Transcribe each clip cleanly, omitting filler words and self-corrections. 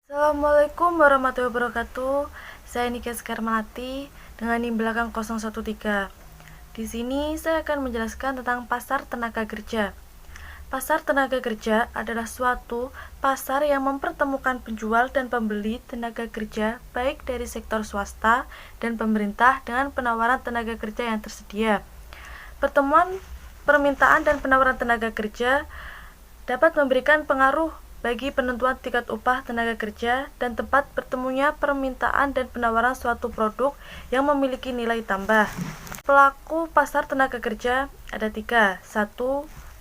Assalamualaikum warahmatullahi wabarakatuh. Saya Nika Sekarmalati dengan NIM belakang 013. Di sini saya akan menjelaskan tentang pasar tenaga kerja. Pasar tenaga kerja adalah suatu pasar yang mempertemukan penjual dan pembeli tenaga kerja baik dari sektor swasta dan pemerintah dengan penawaran tenaga kerja yang tersedia. Pertemuan permintaan dan penawaran tenaga kerja dapat memberikan pengaruh bagi penentuan tingkat upah tenaga kerja dan tempat bertemunya permintaan dan penawaran suatu produk yang memiliki nilai tambah. Pelaku pasar tenaga kerja ada 3. 1.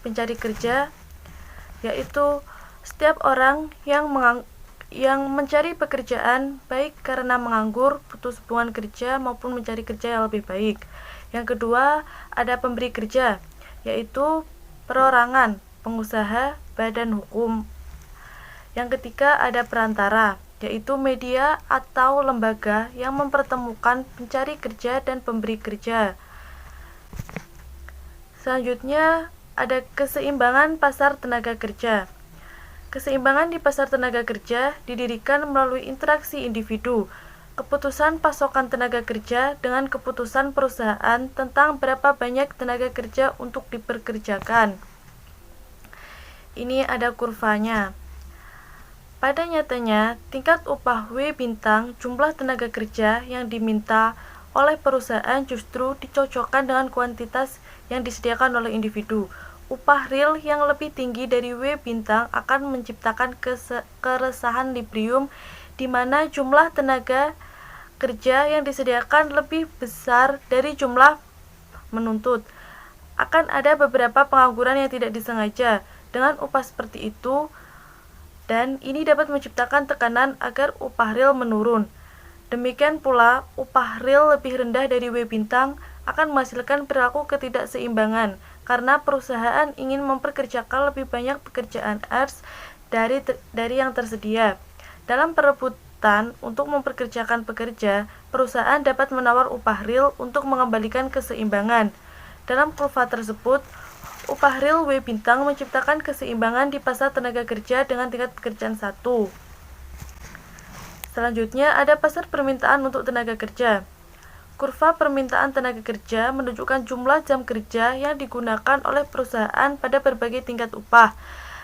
Pencari kerja, yaitu setiap orang yang mencari pekerjaan baik karena menganggur, putus hubungan kerja maupun mencari kerja yang lebih baik. Yang kedua, ada pemberi kerja, yaitu perorangan, pengusaha, badan hukum. Yang ketiga, ada perantara, yaitu media atau lembaga yang mempertemukan pencari kerja dan pemberi kerja. Selanjutnya, ada keseimbangan pasar tenaga kerja. Keseimbangan di pasar tenaga kerja didirikan melalui interaksi individu, keputusan pasokan tenaga kerja dengan keputusan perusahaan tentang berapa banyak tenaga kerja untuk diperkerjakan. Ini ada kurvanya. Pada nyatanya, tingkat upah W bintang jumlah tenaga kerja yang diminta oleh perusahaan justru dicocokkan dengan kuantitas yang disediakan oleh individu. Upah real yang lebih tinggi dari W bintang akan menciptakan keresahan equilibrium di mana jumlah tenaga kerja yang disediakan lebih besar dari jumlah menuntut. Akan ada beberapa pengangguran yang tidak disengaja dengan upah seperti itu, dan ini dapat menciptakan tekanan agar upah real menurun. Demikian pula, upah real lebih rendah dari W bintang akan menghasilkan perilaku ketidakseimbangan karena perusahaan ingin memperkerjakan lebih banyak pekerjaan Rs dari yang tersedia. Dalam perebutan untuk memperkerjakan pekerja, perusahaan dapat menawar upah real untuk mengembalikan keseimbangan. Dalam kurva tersebut, upah real W bintang menciptakan keseimbangan di pasar tenaga kerja dengan tingkat pekerjaan 1. Selanjutnya ada pasar permintaan untuk tenaga kerja. Kurva permintaan tenaga kerja menunjukkan jumlah jam kerja yang digunakan oleh perusahaan pada berbagai tingkat upah.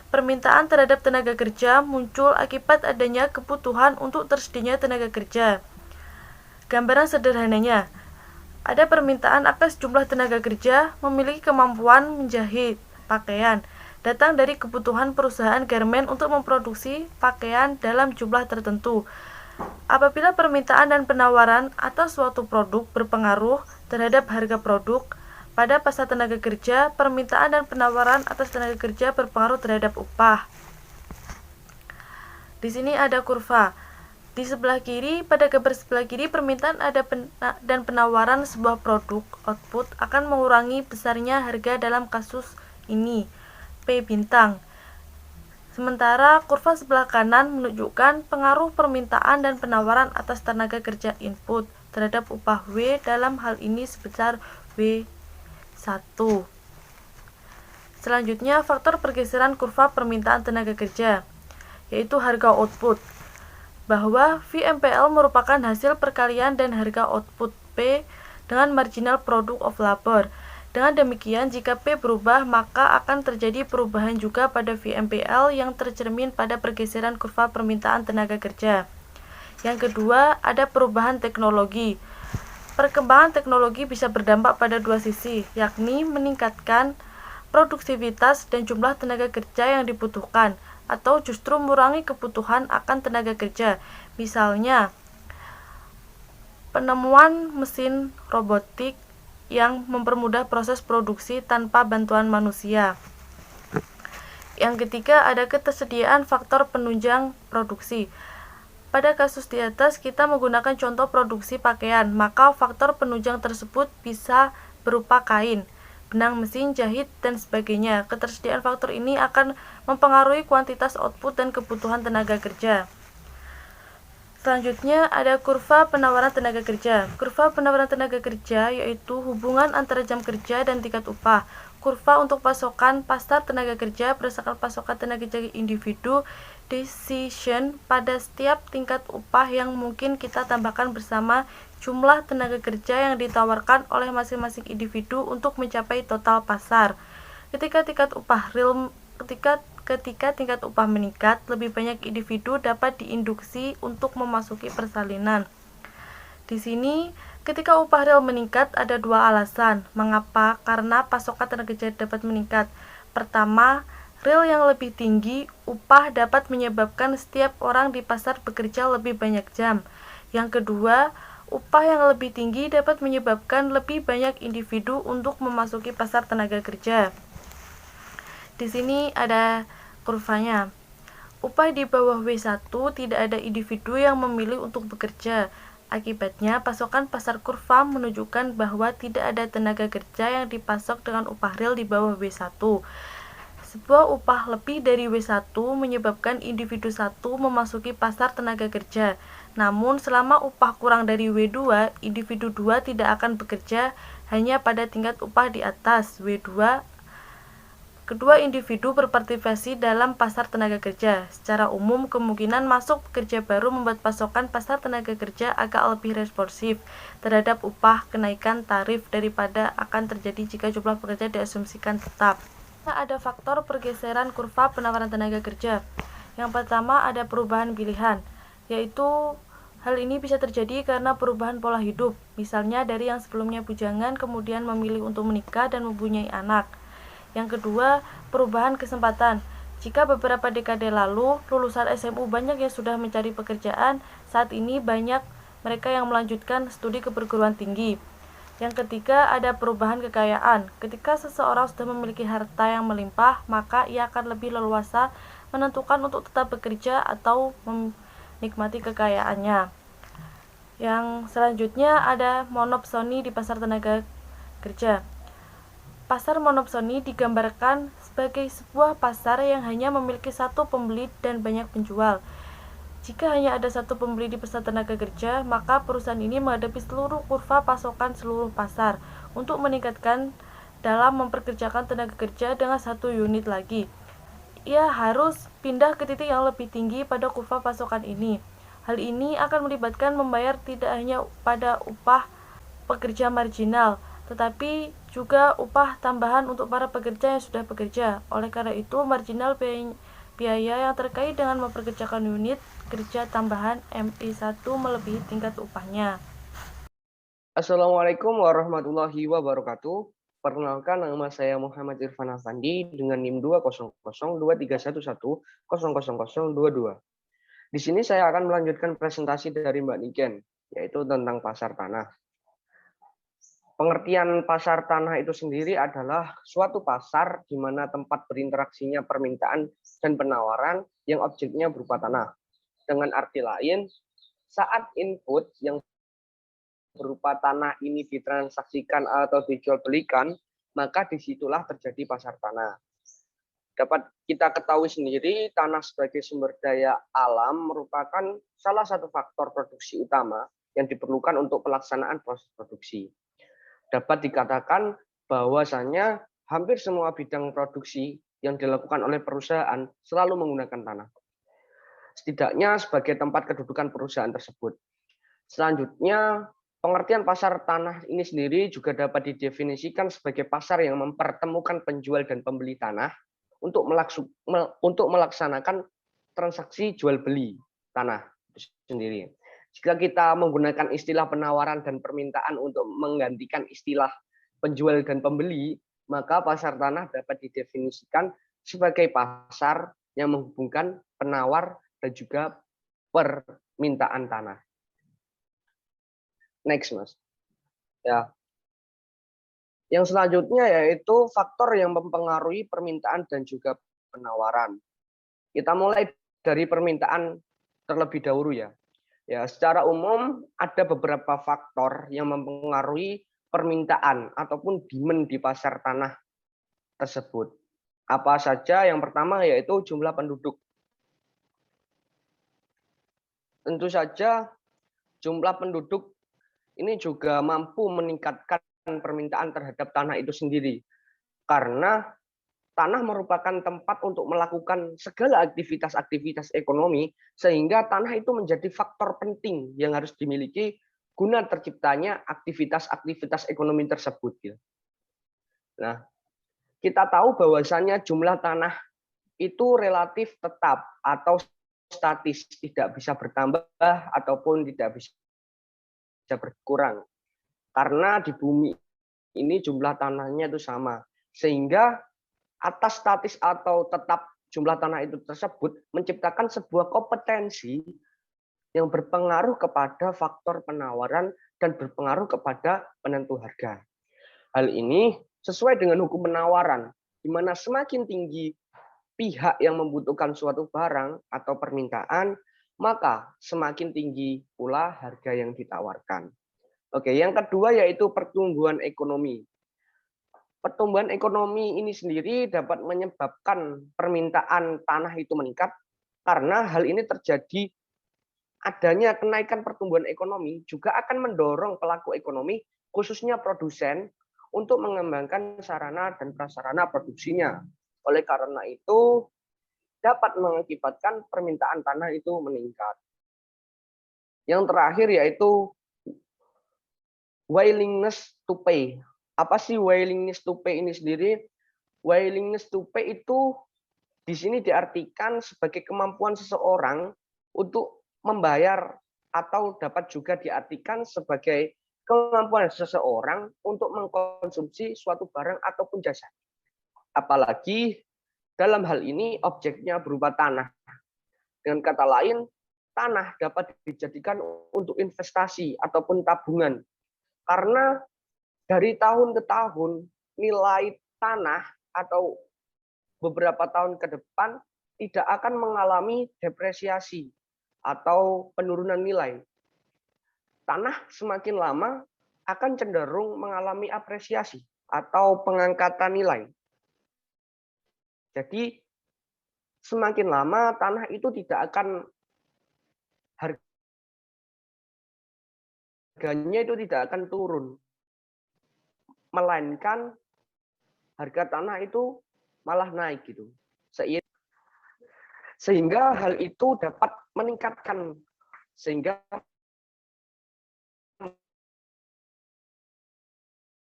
Permintaan terhadap tenaga kerja muncul akibat adanya kebutuhan untuk tersedianya tenaga kerja. Gambaran sederhananya, ada permintaan akan sejumlah tenaga kerja memiliki kemampuan menjahit pakaian, datang dari kebutuhan perusahaan garmen untuk memproduksi pakaian dalam jumlah tertentu. Apabila permintaan dan penawaran atas suatu produk berpengaruh terhadap harga produk, pada pasar tenaga kerja, permintaan dan penawaran atas tenaga kerja berpengaruh terhadap upah. Di sini ada kurva. Di sebelah kiri, pada gambar sebelah kiri, permintaan dan penawaran sebuah produk output akan mengurangi besarnya harga dalam kasus ini, P bintang. Sementara kurva sebelah kanan menunjukkan pengaruh permintaan dan penawaran atas tenaga kerja input terhadap upah W dalam hal ini sebesar W1. Selanjutnya, faktor pergeseran kurva permintaan tenaga kerja, yaitu harga output, bahwa VMPL merupakan hasil perkalian dan harga output P dengan marginal product of labor. Dengan demikian, jika P berubah, maka akan terjadi perubahan juga pada VMPL yang tercermin pada pergeseran kurva permintaan tenaga kerja. Yang kedua, ada perubahan teknologi. Perkembangan teknologi bisa berdampak pada dua sisi, yakni meningkatkan produktivitas dan jumlah tenaga kerja yang dibutuhkan, atau justru mengurangi kebutuhan akan tenaga kerja. Misalnya, penemuan mesin robotik yang mempermudah proses produksi tanpa bantuan manusia. Yang ketiga, ada ketersediaan faktor penunjang produksi. Pada kasus di atas, kita menggunakan contoh produksi pakaian, maka faktor penunjang tersebut bisa berupa kain, benang mesin, jahit, dan sebagainya. Ketersediaan faktor ini akan mempengaruhi kuantitas output dan kebutuhan tenaga kerja. Selanjutnya ada kurva penawaran tenaga kerja. Kurva penawaran tenaga kerja yaitu hubungan antara jam kerja dan tingkat upah. kurva untuk pasokan pasar tenaga kerja berdasarkan pasokan tenaga kerja individu decision pada setiap tingkat upah yang mungkin kita tambahkan bersama jumlah tenaga kerja yang ditawarkan oleh masing-masing individu untuk mencapai total pasar. Ketika tingkat upah meningkat, lebih banyak individu dapat diinduksi untuk memasuki persalinan. Di sini, ketika upah real meningkat, ada dua alasan. Mengapa? Karena pasokan tenaga kerja dapat meningkat. Pertama, real yang lebih tinggi, upah dapat menyebabkan setiap orang di pasar bekerja lebih banyak jam. Yang kedua, upah yang lebih tinggi dapat menyebabkan lebih banyak individu untuk memasuki pasar tenaga kerja. Di sini ada kurvanya. Upah di bawah W1 tidak ada individu yang memilih untuk bekerja. Akibatnya, pasokan pasar kurva menunjukkan bahwa tidak ada tenaga kerja yang dipasok dengan upah real di bawah W1. Sebuah upah lebih dari W1 menyebabkan individu 1 memasuki pasar tenaga kerja. Namun, selama upah kurang dari W2, individu 2 tidak akan bekerja hanya pada tingkat upah di atas W2. Kedua individu berpartisipasi dalam pasar tenaga kerja. Secara umum, kemungkinan masuk pekerja baru membuat pasokan pasar tenaga kerja agak lebih responsif terhadap upah kenaikan tarif daripada akan terjadi jika jumlah pekerja diasumsikan tetap. Ada faktor pergeseran kurva penawaran tenaga kerja. Yang pertama ada perubahan pilihan, yaitu hal ini bisa terjadi karena perubahan pola hidup, misalnya dari yang sebelumnya bujangan kemudian memilih untuk menikah dan mempunyai anak. Yang kedua, perubahan kesempatan. Jika beberapa dekade lalu, lulusan SMU banyak yang sudah mencari pekerjaan, saat ini banyak mereka yang melanjutkan studi ke perguruan tinggi. Yang ketiga, ada perubahan kekayaan. Ketika seseorang sudah memiliki harta yang melimpah, maka ia akan lebih leluasa menentukan untuk tetap bekerja atau menikmati kekayaannya. Yang selanjutnya ada monopsoni di pasar tenaga kerja. Pasar monopsoni digambarkan sebagai sebuah pasar yang hanya memiliki satu pembeli dan banyak penjual. Jika hanya ada satu pembeli di pasar tenaga kerja, maka perusahaan ini menghadapi seluruh kurva pasokan seluruh pasar untuk meningkatkan dalam memperkerjakan tenaga kerja dengan satu unit lagi. Ia harus pindah ke titik yang lebih tinggi pada kurva pasokan ini. Hal ini akan melibatkan membayar tidak hanya pada upah pekerja marginal, tetapi juga upah tambahan untuk para pekerja yang sudah bekerja. Oleh karena itu, marginal biaya yang terkait dengan memperkerjakan unit kerja tambahan MI1 melebihi tingkat upahnya. Assalamualaikum warahmatullahi wabarakatuh. Perkenalkan, nama saya Muhammad Irfan Afandi dengan NIM 2002311000022. Di sini saya akan melanjutkan presentasi dari Mbak Niken, yaitu tentang pasar tanah. Pengertian pasar tanah itu sendiri adalah suatu pasar di mana tempat berinteraksinya permintaan dan penawaran yang objeknya berupa tanah. Dengan arti lain, saat input yang berupa tanah ini ditransaksikan atau dijual belikan, maka disitulah terjadi pasar tanah. Dapat kita ketahui sendiri, tanah sebagai sumber daya alam merupakan salah satu faktor produksi utama yang diperlukan untuk pelaksanaan proses produksi. Dapat dikatakan bahwasannya hampir semua bidang produksi yang dilakukan oleh perusahaan selalu menggunakan tanah. Setidaknya sebagai tempat kedudukan perusahaan tersebut. Selanjutnya, pengertian pasar tanah ini sendiri juga dapat didefinisikan sebagai pasar yang mempertemukan penjual dan pembeli tanah untuk melaksanakan transaksi jual beli tanah itu sendiri. Jika kita menggunakan istilah penawaran dan permintaan untuk menggantikan istilah penjual dan pembeli, maka pasar tanah dapat didefinisikan sebagai pasar yang menghubungkan penawar dan juga permintaan tanah. Next, Mas. Ya. Yang selanjutnya yaitu faktor yang mempengaruhi permintaan dan juga penawaran. Kita mulai dari permintaan terlebih dahulu ya. Ya, secara umum ada beberapa faktor yang mempengaruhi permintaan ataupun demand di pasar tanah tersebut. Apa saja? Yang pertama yaitu jumlah penduduk. Tentu saja jumlah penduduk ini juga mampu meningkatkan permintaan terhadap tanah itu sendiri. karena tanah merupakan tempat untuk melakukan segala aktivitas-aktivitas ekonomi, sehingga tanah itu menjadi faktor penting yang harus dimiliki guna terciptanya aktivitas-aktivitas ekonomi tersebut. Gitu. Nah, kita tahu bahwasannya jumlah tanah itu relatif tetap atau statis, tidak bisa bertambah ataupun tidak bisa berkurang. Karena di bumi ini jumlah tanahnya itu sama. Sehingga atas statis atau tetap jumlah tanah itu tersebut menciptakan sebuah kompetensi yang berpengaruh kepada faktor penawaran dan berpengaruh kepada penentu harga. Hal ini sesuai dengan hukum penawaran, di mana semakin tinggi pihak yang membutuhkan suatu barang atau permintaan, maka semakin tinggi pula harga yang ditawarkan. Oke, yang kedua yaitu pertumbuhan ekonomi. Pertumbuhan ekonomi ini sendiri dapat menyebabkan permintaan tanah itu meningkat karena hal ini terjadi adanya kenaikan pertumbuhan ekonomi juga akan mendorong pelaku ekonomi khususnya produsen untuk mengembangkan sarana dan prasarana produksinya. Oleh karena itu dapat mengakibatkan permintaan tanah itu meningkat. Yang terakhir yaitu willingness to pay. Apa sih willingness to pay ini sendiri? Willingness to pay itu di sini diartikan sebagai kemampuan seseorang untuk membayar atau dapat juga diartikan sebagai kemampuan seseorang untuk mengkonsumsi suatu barang ataupun jasa. Apalagi dalam hal ini objeknya berupa tanah. Dengan kata lain, tanah dapat dijadikan untuk investasi ataupun tabungan. Karena dari tahun ke tahun nilai tanah atau beberapa tahun ke depan tidak akan mengalami depresiasi atau penurunan nilai. Tanah semakin lama akan cenderung mengalami apresiasi atau pengangkatan nilai. Jadi semakin lama tanah itu tidak akan harganya itu tidak akan turun, melainkan harga tanah itu malah naik gitu. Sehingga hal itu dapat meningkatkan sehingga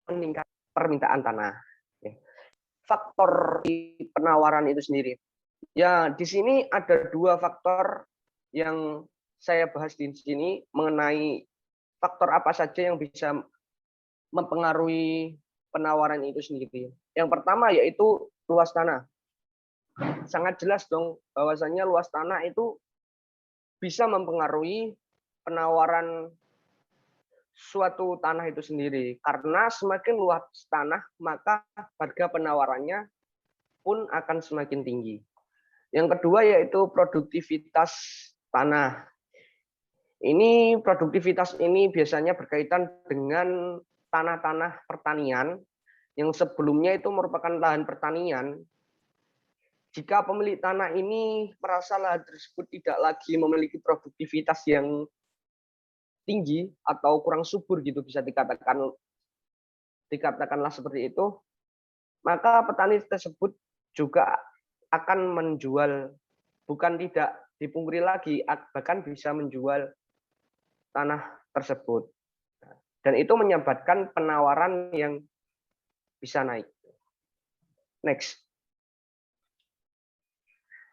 meningkat permintaan tanah. Faktor penawaran itu sendiri. Ya, di sini ada dua faktor yang saya bahas di sini mengenai faktor apa saja yang bisa mempengaruhi penawaran itu sendiri. Yang pertama yaitu luas tanah. Sangat jelas dong bahwasannya luas tanah itu bisa mempengaruhi penawaran suatu tanah itu sendiri. Karena semakin luas tanah, maka harga penawarannya pun akan semakin tinggi. Yang kedua yaitu produktivitas tanah. Ini produktivitas ini biasanya berkaitan dengan tanah-tanah pertanian yang sebelumnya itu merupakan lahan pertanian. Jika pemilik tanah ini merasa lahan tersebut tidak lagi memiliki produktivitas yang tinggi atau kurang subur gitu bisa dikatakanlah seperti itu, maka petani tersebut juga akan menjual, bukan tidak dipungkiri lagi, bahkan bisa menjual tanah tersebut. Dan itu menyebabkan penawaran yang bisa naik. Next.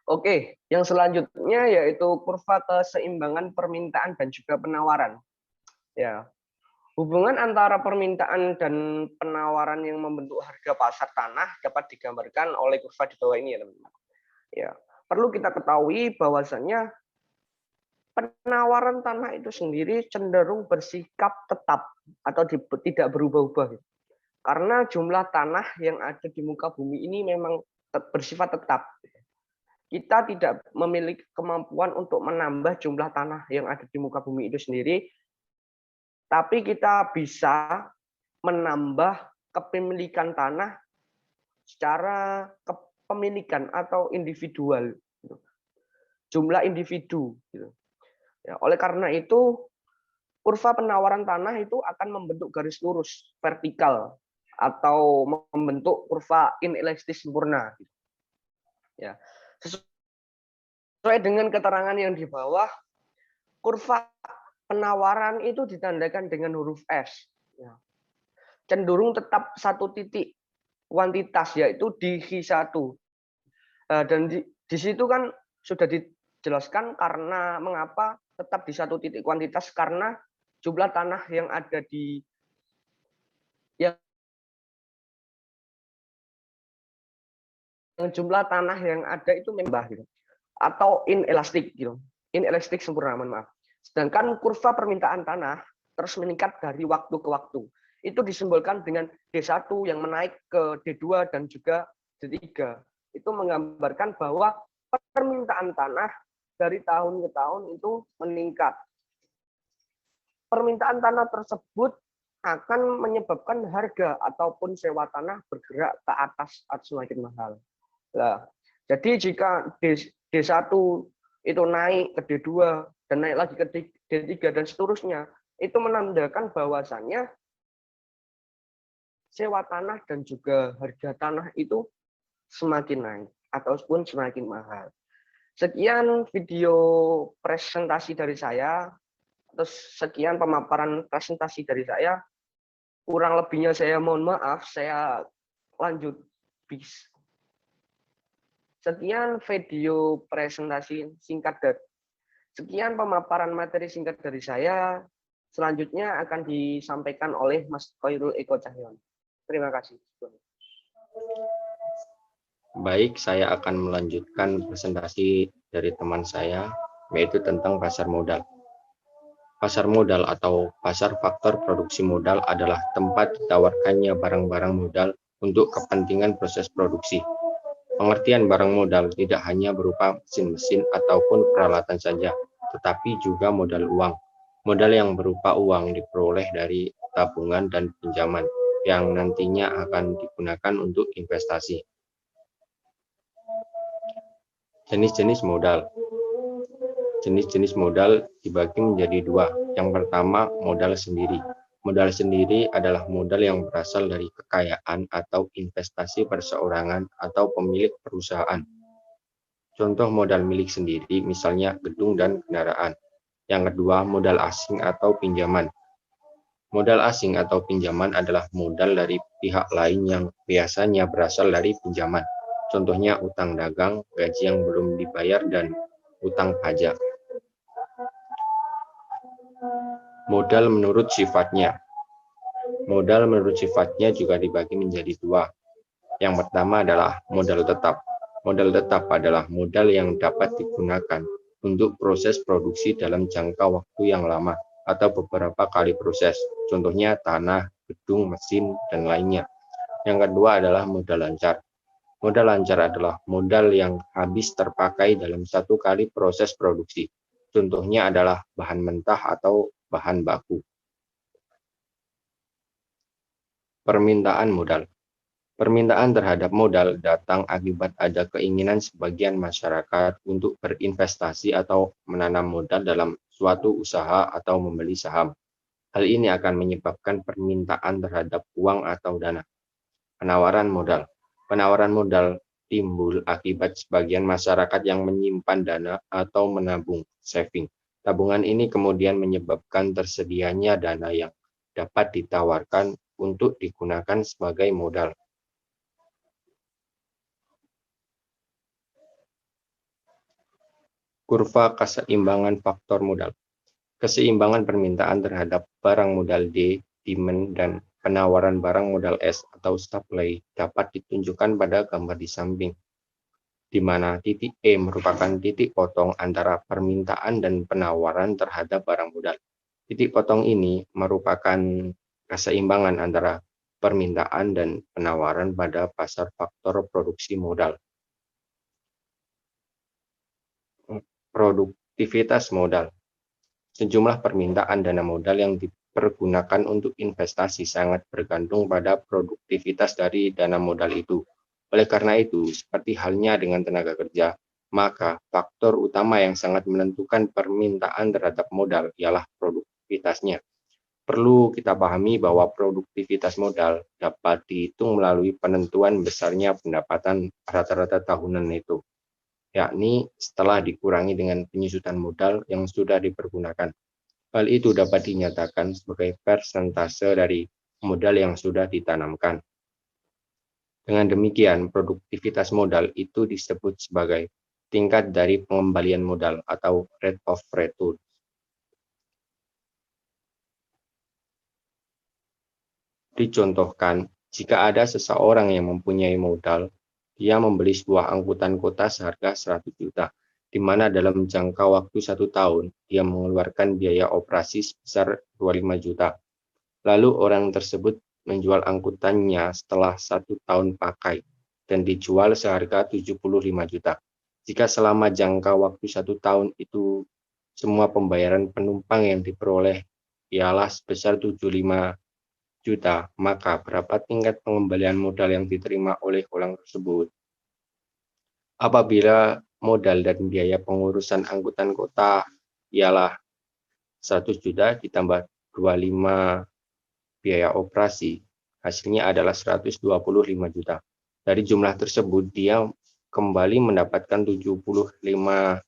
Oke, yang selanjutnya yaitu kurva keseimbangan permintaan dan juga penawaran. Ya, hubungan antara permintaan dan penawaran yang membentuk harga pasar tanah dapat digambarkan oleh kurva di bawah ini ya, teman-teman. Ya, perlu kita ketahui bahwasannya penawaran tanah itu sendiri cenderung bersikap tetap atau tidak berubah-ubah. Karena jumlah tanah yang ada di muka bumi ini memang bersifat tetap. Kita tidak memiliki kemampuan untuk menambah jumlah tanah yang ada di muka bumi itu sendiri, tapi kita bisa menambah kepemilikan tanah secara kepemilikan atau individual, jumlah individu. Ya, oleh karena itu, kurva penawaran tanah itu akan membentuk garis lurus vertikal atau membentuk kurva inelastis sempurna. Ya. Sesuai dengan keterangan yang di bawah, kurva penawaran itu ditandakan dengan huruf S. Ya. Cenderung tetap satu titik kuantitas, yaitu di Q1. Dan di situ kan sudah dijelaskan karena mengapa tetap di satu titik kuantitas, karena jumlah tanah yang ada di jumlah tanah yang ada itu membah gitu, atau inelastik gitu, inelastik sempurna, mohon maaf. Sedangkan kurva permintaan tanah terus meningkat dari waktu ke waktu. Itu disimbolkan dengan D1 yang menaik ke D2 dan juga D3. Itu menggambarkan bahwa permintaan tanah dari tahun ke tahun itu meningkat. Permintaan tanah tersebut akan menyebabkan harga ataupun sewa tanah bergerak ke atas atau semakin mahal. Nah, jadi jika D1 itu naik ke D2 dan naik lagi ke D3 dan seterusnya, itu menandakan bahwasannya sewa tanah dan juga harga tanah itu semakin naik ataupun semakin mahal. Sekian video presentasi dari saya, terus sekian pemaparan presentasi dari saya. Kurang lebihnya saya mohon maaf, saya lanjut bis. Sekian video presentasi singkat dari sekian pemaparan materi singkat dari saya. Selanjutnya akan disampaikan oleh Mas Khairul Eko Cahyono. Terima kasih. Baik, saya akan melanjutkan presentasi dari teman saya, yaitu tentang pasar modal. Pasar modal atau pasar faktor produksi modal adalah tempat ditawarkannya barang-barang modal untuk kepentingan proses produksi. Pengertian barang modal tidak hanya berupa mesin-mesin ataupun peralatan saja, tetapi juga modal uang. Modal yang berupa uang diperoleh dari tabungan dan pinjaman yang nantinya akan digunakan untuk investasi. Jenis-jenis modal. Jenis-jenis modal dibagi menjadi dua. Yang pertama, modal sendiri. Modal sendiri adalah modal yang berasal dari kekayaan atau investasi perseorangan atau pemilik perusahaan. Contoh modal milik sendiri, misalnya gedung dan kendaraan. Yang kedua, modal asing atau pinjaman. Modal asing atau pinjaman adalah modal dari pihak lain yang biasanya berasal dari pinjaman. Contohnya utang dagang, gaji yang belum dibayar, dan utang pajak. Modal menurut sifatnya. Modal menurut sifatnya juga dibagi menjadi dua. Yang pertama adalah modal tetap. Modal tetap adalah modal yang dapat digunakan untuk proses produksi dalam jangka waktu yang lama atau beberapa kali proses. Contohnya tanah, gedung, mesin, dan lainnya. Yang kedua adalah modal lancar. Modal lancar adalah modal yang habis terpakai dalam satu kali proses produksi. Contohnya adalah bahan mentah atau bahan baku. Permintaan modal. Permintaan terhadap modal datang akibat ada keinginan sebagian masyarakat untuk berinvestasi atau menanam modal dalam suatu usaha atau membeli saham. Hal ini akan menyebabkan permintaan terhadap uang atau dana. Penawaran modal. Penawaran modal timbul akibat sebagian masyarakat yang menyimpan dana atau menabung, saving. Tabungan ini kemudian menyebabkan tersedianya dana yang dapat ditawarkan untuk digunakan sebagai modal. Kurva keseimbangan faktor modal. Keseimbangan permintaan terhadap barang modal D, demand, dan penawaran barang modal S atau supply dapat ditunjukkan pada gambar di samping, di mana titik E merupakan titik potong antara permintaan dan penawaran terhadap barang modal. Titik potong ini merupakan keseimbangan antara permintaan dan penawaran pada pasar faktor produksi modal. Produktivitas modal. Sejumlah permintaan dana modal yang dipergunakan untuk investasi sangat bergantung pada produktivitas dari dana modal itu. Oleh karena itu, seperti halnya dengan tenaga kerja, maka faktor utama yang sangat menentukan permintaan terhadap modal ialah produktivitasnya. Perlu kita pahami bahwa produktivitas modal dapat dihitung melalui penentuan besarnya pendapatan rata-rata tahunan itu, yakni setelah dikurangi dengan penyusutan modal yang sudah dipergunakan. Hal itu dapat dinyatakan sebagai persentase dari modal yang sudah ditanamkan. Dengan demikian, produktivitas modal itu disebut sebagai tingkat dari pengembalian modal atau rate of return. Dicontohkan, jika ada seseorang yang mempunyai modal, dia membeli sebuah angkutan kota seharga 100 juta, di mana dalam jangka waktu 1 tahun, dia mengeluarkan biaya operasi sebesar 25 juta. Lalu orang tersebut menjual angkutannya setelah 1 tahun pakai, dan dijual seharga 75 juta. Jika selama jangka waktu 1 tahun itu semua pembayaran penumpang yang diperoleh ialah sebesar 75 juta, maka berapa tingkat pengembalian modal yang diterima oleh orang tersebut? Apabila modal dan biaya pengurusan angkutan kota ialah 100 juta ditambah 25 biaya operasi, hasilnya adalah 125 juta. Dari jumlah tersebut, dia kembali mendapatkan 75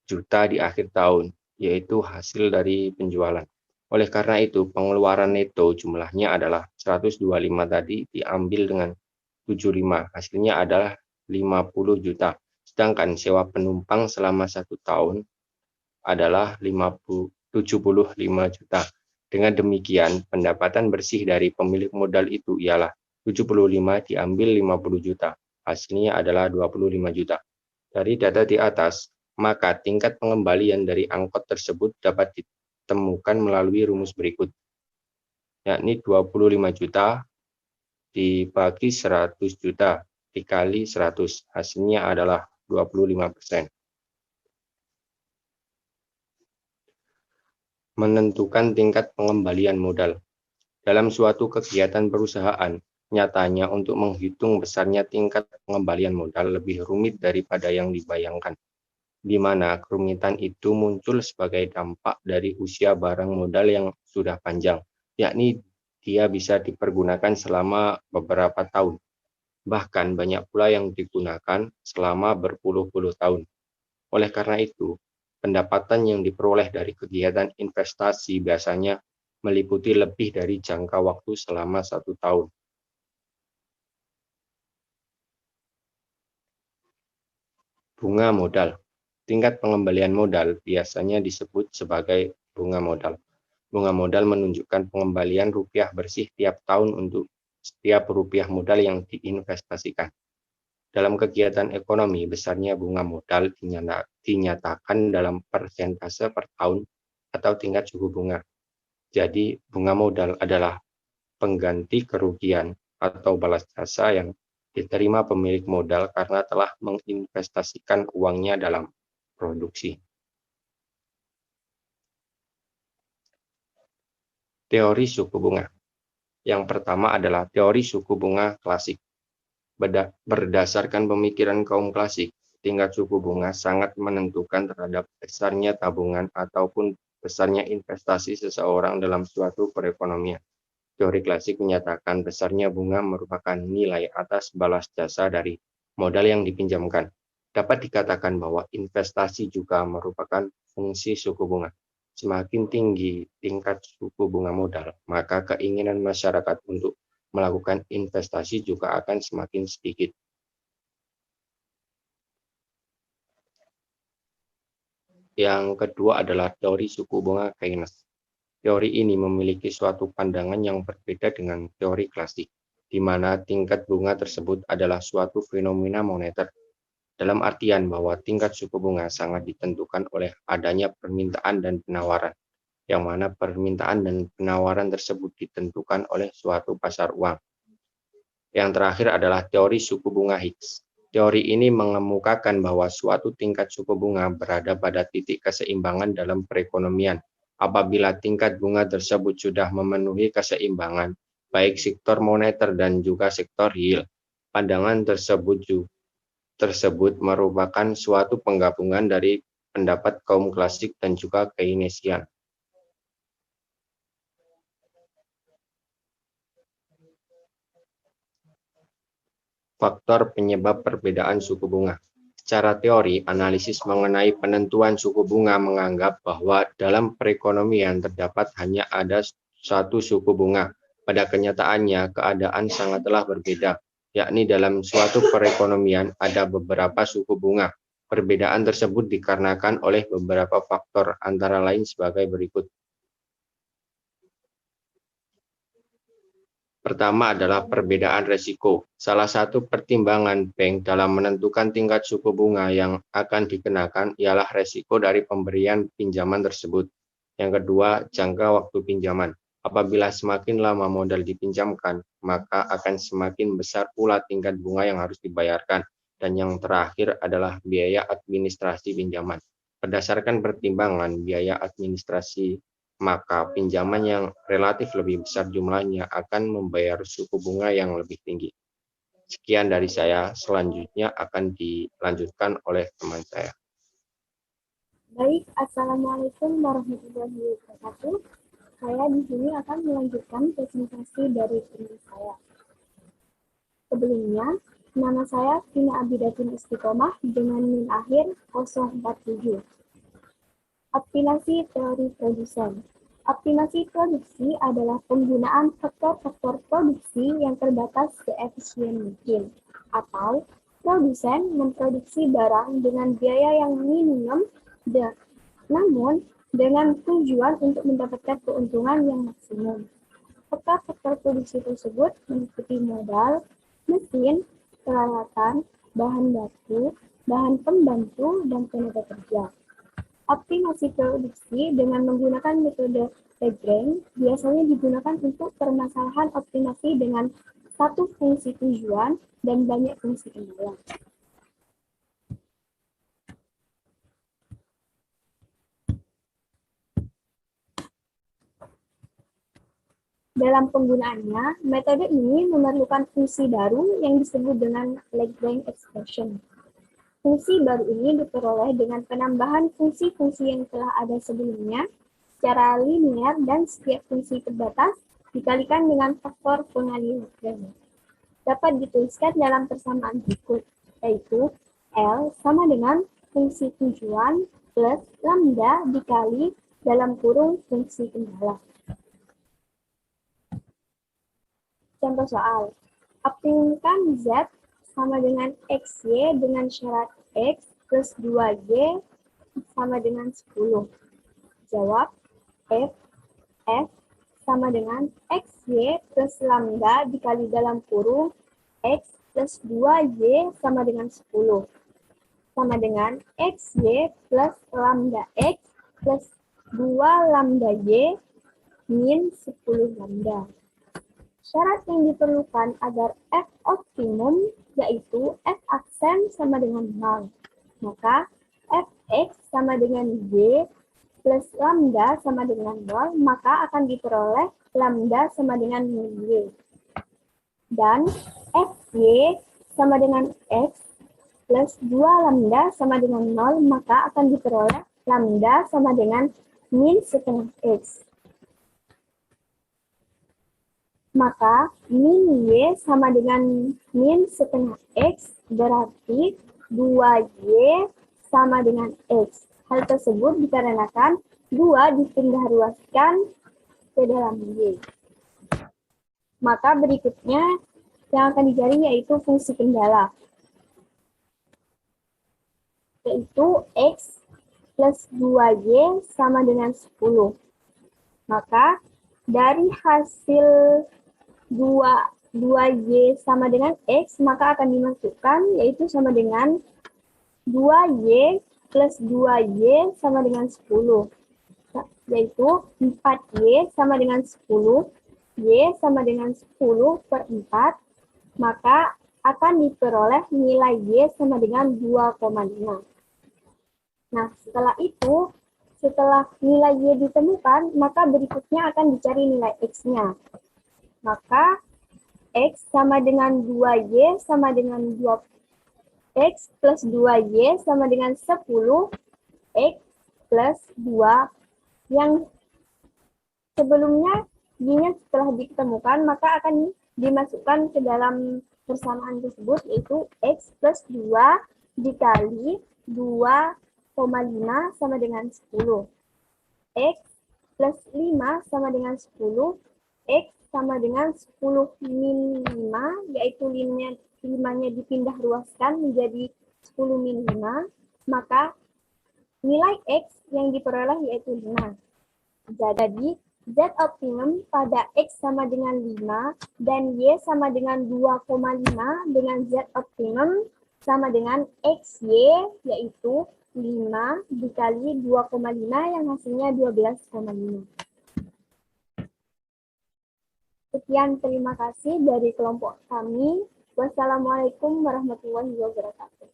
juta di akhir tahun, yaitu hasil dari penjualan. Oleh karena itu, pengeluaran neto jumlahnya adalah 125 tadi diambil dengan 75, hasilnya adalah 50 juta. Sedangkan sewa penumpang selama 1 tahun adalah 75 juta. Dengan demikian, pendapatan bersih dari pemilik modal itu ialah 75 diambil 50 juta, hasilnya adalah 25 juta. Dari data di atas, maka tingkat pengembalian dari angkot tersebut dapat ditemukan melalui rumus berikut, yakni 25 juta dibagi 100 juta dikali 100, hasilnya adalah 25%. Menentukan tingkat pengembalian modal. Dalam suatu kegiatan perusahaan, nyatanya untuk menghitung besarnya tingkat pengembalian modal lebih rumit daripada yang dibayangkan, di mana kerumitan itu muncul sebagai dampak dari usia barang modal yang sudah panjang, yakni dia bisa dipergunakan selama beberapa tahun. Bahkan banyak pula yang digunakan selama berpuluh-puluh tahun. Oleh karena itu, pendapatan yang diperoleh dari kegiatan investasi biasanya meliputi lebih dari jangka waktu selama 1 tahun. Bunga modal. Tingkat pengembalian modal biasanya disebut sebagai bunga modal. Bunga modal menunjukkan pengembalian rupiah bersih tiap tahun untuk setiap rupiah modal yang diinvestasikan. Dalam kegiatan ekonomi, besarnya bunga modal dinyatakan dalam persentase per tahun atau tingkat suku bunga. Jadi, bunga modal adalah pengganti kerugian atau balas jasa yang diterima pemilik modal karena telah menginvestasikan uangnya dalam produksi. Teori suku bunga. Yang pertama adalah teori suku bunga klasik. Berdasarkan pemikiran kaum klasik, tingkat suku bunga sangat menentukan terhadap besarnya tabungan ataupun besarnya investasi seseorang dalam suatu perekonomian. Teori klasik menyatakan besarnya bunga merupakan nilai atas balas jasa dari modal yang dipinjamkan. Dapat dikatakan bahwa investasi juga merupakan fungsi suku bunga. Semakin tinggi tingkat suku bunga modal, maka keinginan masyarakat untuk melakukan investasi juga akan semakin sedikit. Yang kedua adalah teori suku bunga Keynes. Teori ini memiliki suatu pandangan yang berbeda dengan teori klasik, di mana tingkat bunga tersebut adalah suatu fenomena moneter, dalam artian bahwa tingkat suku bunga sangat ditentukan oleh adanya permintaan dan penawaran, yang mana permintaan dan penawaran tersebut ditentukan oleh suatu pasar uang. Yang terakhir adalah teori suku bunga Hicks. Teori ini mengemukakan bahwa suatu tingkat suku bunga berada pada titik keseimbangan dalam perekonomian. Apabila tingkat bunga tersebut sudah memenuhi keseimbangan, baik sektor moneter dan juga sektor real, pandangan tersebut merupakan suatu penggabungan dari pendapat kaum klasik dan juga Keynesian. faktor penyebab perbedaan suku bunga. Secara teori, analisis mengenai penentuan suku bunga menganggap bahwa dalam perekonomian terdapat hanya ada satu suku bunga. Pada kenyataannya, keadaan sangatlah berbeda, yakni dalam suatu perekonomian ada beberapa suku bunga. Perbedaan tersebut dikarenakan oleh beberapa faktor, antara lain sebagai berikut. Pertama adalah perbedaan resiko. Salah satu pertimbangan bank dalam menentukan tingkat suku bunga yang akan dikenakan ialah resiko dari pemberian pinjaman tersebut. Yang kedua, jangka waktu pinjaman. Apabila semakin lama modal dipinjamkan, maka akan semakin besar pula tingkat bunga yang harus dibayarkan. Dan yang terakhir adalah biaya administrasi pinjaman. Berdasarkan pertimbangan biaya administrasi, maka pinjaman yang relatif lebih besar jumlahnya akan membayar suku bunga yang lebih tinggi. Sekian dari saya, selanjutnya akan dilanjutkan oleh teman saya. Baik, Assalamualaikum warahmatullahi wabarakatuh. Saya di sini akan melanjutkan presentasi dari tim saya. Sebelumnya, nama saya Vina Abidatin Istiqomah dengan NIM akhir 047. Optimasi teori produsen. Optimasi produksi adalah penggunaan faktor-faktor produksi yang terbatas seefisien mungkin, atau produsen memproduksi barang dengan biaya yang minimum, namun dengan tujuan untuk mendapatkan keuntungan yang maksimum. Faktor-faktor produksi tersebut meliputi modal, mesin, peralatan, bahan baku, bahan pembantu, dan tenaga kerja. Optimasi produksi dengan menggunakan metode Lagrange biasanya digunakan untuk permasalahan optimasi dengan satu fungsi tujuan dan banyak fungsi kendala. Dalam penggunaannya, metode ini memerlukan fungsi baru yang disebut dengan Lagrange expression. Fungsi baru ini diperoleh dengan penambahan fungsi-fungsi yang telah ada sebelumnya secara linear dan setiap fungsi terbatas dikalikan dengan faktor pengali Lagrange. Dapat dituliskan dalam persamaan berikut, yaitu L sama dengan fungsi tujuan plus lambda dikali dalam kurung fungsi kendala. Contoh soal, optimumkan Z sama dengan XY dengan syarat X plus 2Y sama dengan 10. Jawab, F sama dengan XY plus lambda dikali dalam kurung X plus 2Y sama dengan 10. Sama dengan XY plus lambda X plus 2 lambda Y min 10 lambda. Syarat yang diperlukan agar F optimum yaitu F aksen sama dengan 0. Maka Fx sama dengan Y plus lambda sama dengan 0, maka akan diperoleh lambda sama dengan min Y. Dan Fy sama dengan X plus 2 lambda sama dengan 0, maka akan diperoleh lambda sama dengan min setengah X. Maka min Y sama dengan min setengah X berarti 2Y sama dengan X. Hal tersebut dikarenakan 2 dipindah ruaskan ke dalam Y. Maka berikutnya yang akan dicari yaitu fungsi kendala. Yaitu X plus 2Y sama dengan 10. Maka dari hasil 2Y sama dengan X, maka akan dimasukkan, yaitu sama dengan 2Y plus 2Y sama dengan 10. Yaitu 4Y sama dengan 10, Y sama dengan 10 per 4, maka akan diperoleh nilai Y sama dengan 2,5. Nah, setelah itu, setelah nilai Y ditemukan, maka berikutnya akan dicari nilai X-nya. Maka X sama dengan 2Y sama dengan 2X plus 2Y sama dengan 10, X plus 2, yang sebelumnya Y-nya setelah ditemukan, maka akan dimasukkan ke dalam persamaan tersebut, yaitu X plus 2 dikali 2,5 sama dengan 10. X plus 5 sama dengan 10. X sama dengan 10 min 5, yaitu 5-nya dipindah ruaskan menjadi 10 min 5, maka nilai X yang diperoleh yaitu 5. Jadi, Z optimum pada X sama dengan 5 dan Y sama dengan 2,5 dengan Z optimum sama dengan XY, yaitu 5 dikali 2,5 yang hasilnya 12,5. Sekian, terima kasih dari kelompok kami. Wassalamualaikum warahmatullahi wabarakatuh.